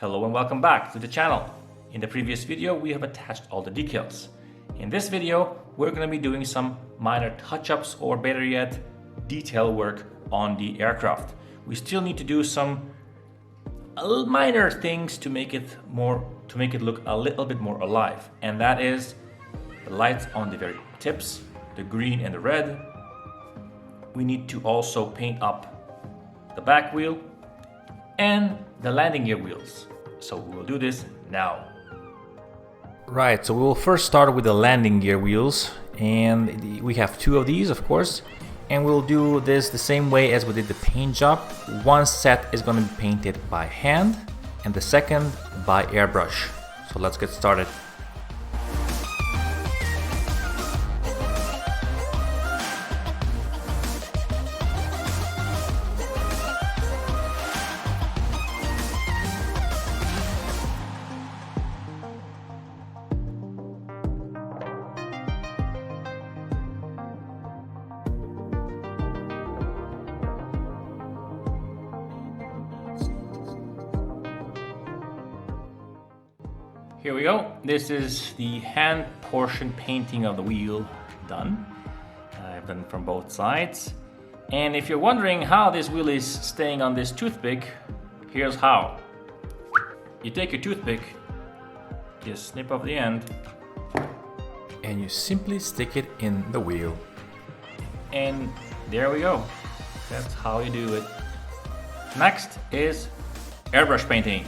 Hello and welcome back to the channel. In the previous video we have attached all the decals. In this video we're going to be doing some minor touch-ups or better yet detail work on the aircraft. We still need to do some minor things to make it look a little bit more alive, and that is the lights on the very tips, the green and the red. We need to also paint up the back wheel and the landing gear wheels. So we will do this now. Right, so we will first start with the landing gear wheels, and we have two of these, of course, and we'll do this the same way as we did the paint job. One set is going to be painted by hand and the second by airbrush. So let's get started. Here we go. This is the hand portion painting of the wheel done. I've done it from both sides. And if you're wondering how this wheel is staying on this toothpick, here's how. You take your toothpick, you snip off the end, and you simply stick it in the wheel. And there we go. That's how you do it. Next is airbrush painting.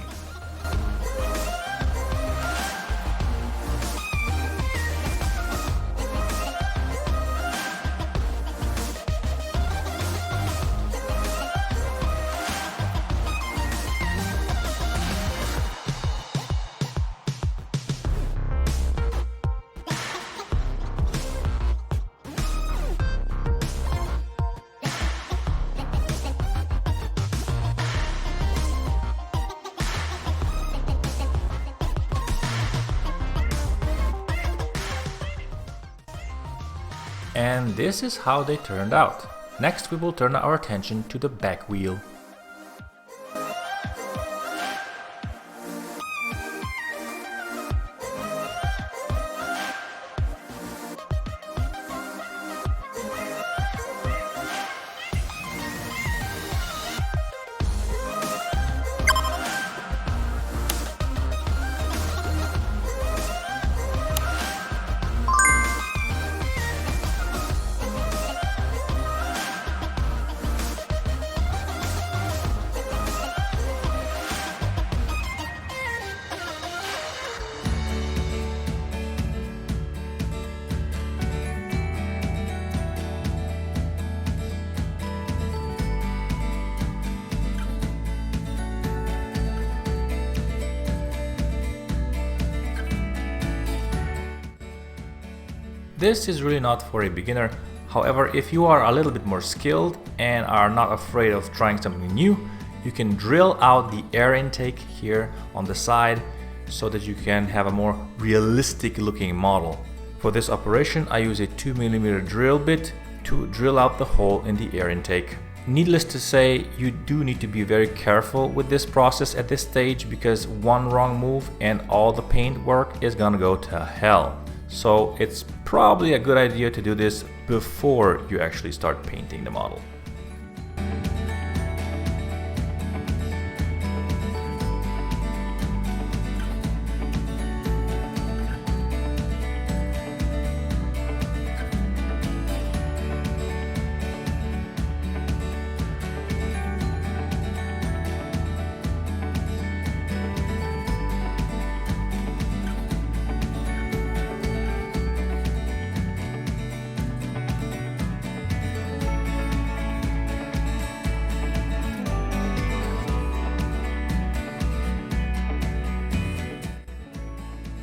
And this is how they turned out. Next we will turn our attention to the back wheel. This is really not for a beginner. However, if you are a little bit more skilled and are not afraid of trying something new, you can drill out the air intake here on the side so that you can have a more realistic looking model. For this operation, I use a 2mm drill bit to drill out the hole in the air intake. Needless to say, you do need to be very careful with this process at this stage, because one wrong move and all the paint work is gonna go to hell. So it's probably a good idea to do this before you actually start painting the model.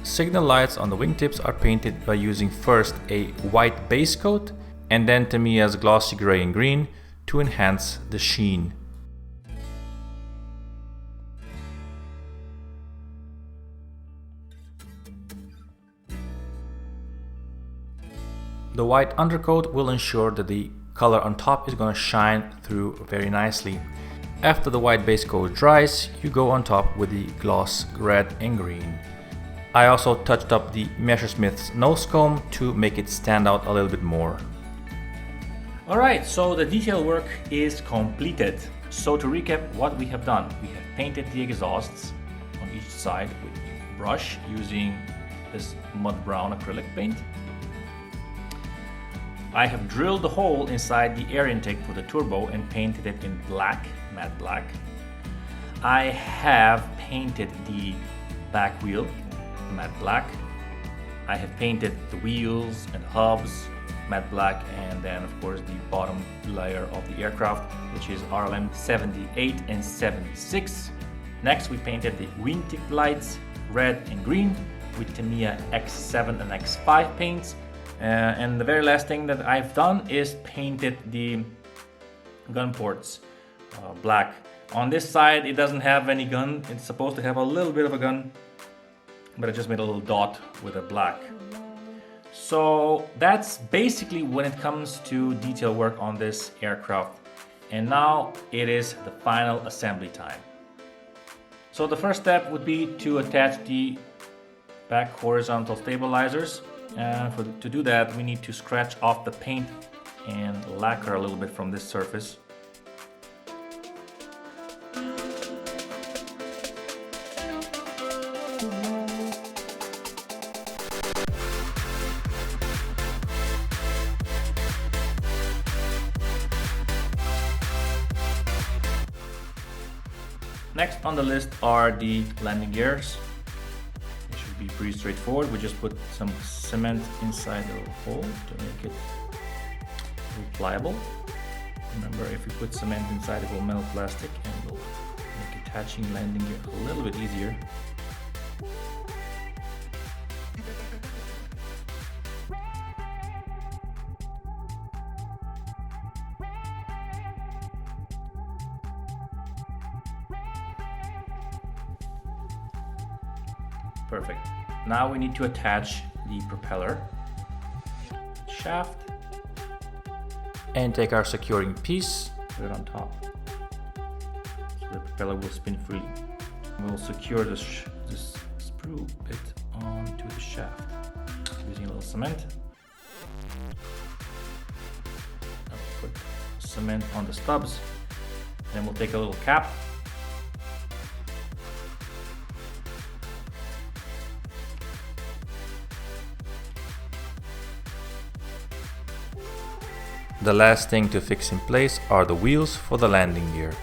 Signal lights on the wingtips are painted by using first a white base coat and then Tamiya's glossy gray and green to enhance the sheen. The white undercoat will ensure that the color on top is going to shine through very nicely. After the white base coat dries, you go on top with the gloss red and green. I also touched up the Messerschmitt's nose comb to make it stand out a little bit more. Alright, so the detail work is completed. So to recap what we have done, we have painted the exhausts on each side with a brush using this mud brown acrylic paint. I have drilled the hole inside the air intake for the turbo and painted it in black, matte black. I have painted the back wheel matte black. I have painted the wheels and hubs matte black, and then of course the bottom layer of the aircraft, which is RLM 78 and 76. Next we painted the wing tip lights red and green with Tamiya X7 and X5 paints. And the very last thing that I've done is painted the gun ports black. On this side it doesn't have any gun, it's supposed to have a little bit of a gun, but I just made a little dot with a black. So that's basically when it comes to detail work on this aircraft. And now it is the final assembly time. So the first step would be to attach the back horizontal stabilizers. To do that, we need to scratch off the paint and lacquer a little bit from this surface. Next on the list are the landing gears. It should be pretty straightforward. We just put some cement inside the hole to make it pliable. Remember, if you put cement inside, it will melt plastic and will make attaching landing gear a little bit easier. Perfect. Now we need to attach the propeller shaft and take our securing piece, put it on top so the propeller will spin freely. We'll secure this sprue bit onto the shaft using a little cement. I'll put cement on the stubs, then we'll take a little cap. The last thing to fix in place are the wheels for the landing gear.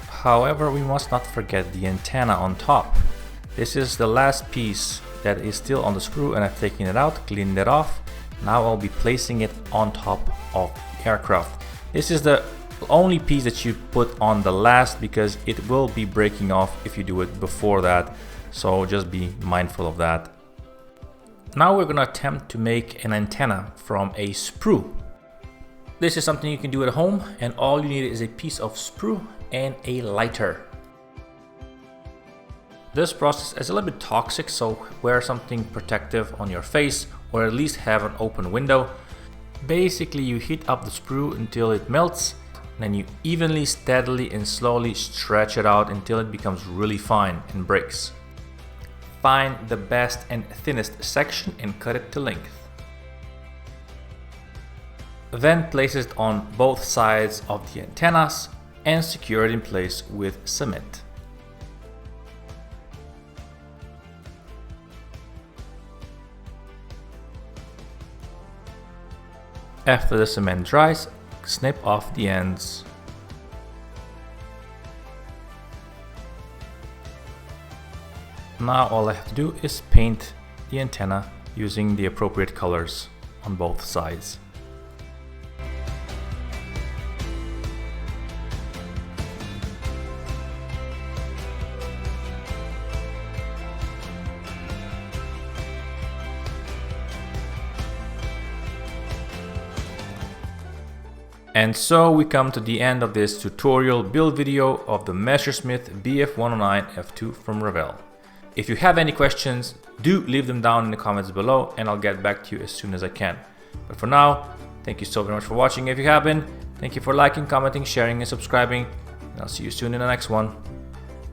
However, we must not forget the antenna on top. This is the last piece that is still on the sprue, and I've taken it out, cleaned it off. Now I'll be placing it on top of the aircraft. This is the only piece that you put on the last because it will be breaking off if you do it before that. So just be mindful of that. Now we're going to attempt to make an antenna from a sprue. This is something you can do at home, and all you need is a piece of sprue and a lighter. This process is a little bit toxic, so wear something protective on your face or at least have an open window. Basically you heat up the sprue until it melts, then you evenly, steadily and slowly stretch it out until it becomes really fine and breaks. Find the best and thinnest section and cut it to length. Then place it on both sides of the antennas and secure it in place with cement. After the cement dries, snip off the ends. Now all I have to do is paint the antenna using the appropriate colors on both sides. And so we come to the end of this tutorial build video of the Messerschmitt Bf109 F2 from Revell. If you have any questions, do leave them down in the comments below and I'll get back to you as soon as I can. But for now, thank you so very much for watching. If you have been, thank you for liking, commenting, sharing, and subscribing. And I'll see you soon in the next one.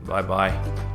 Bye bye.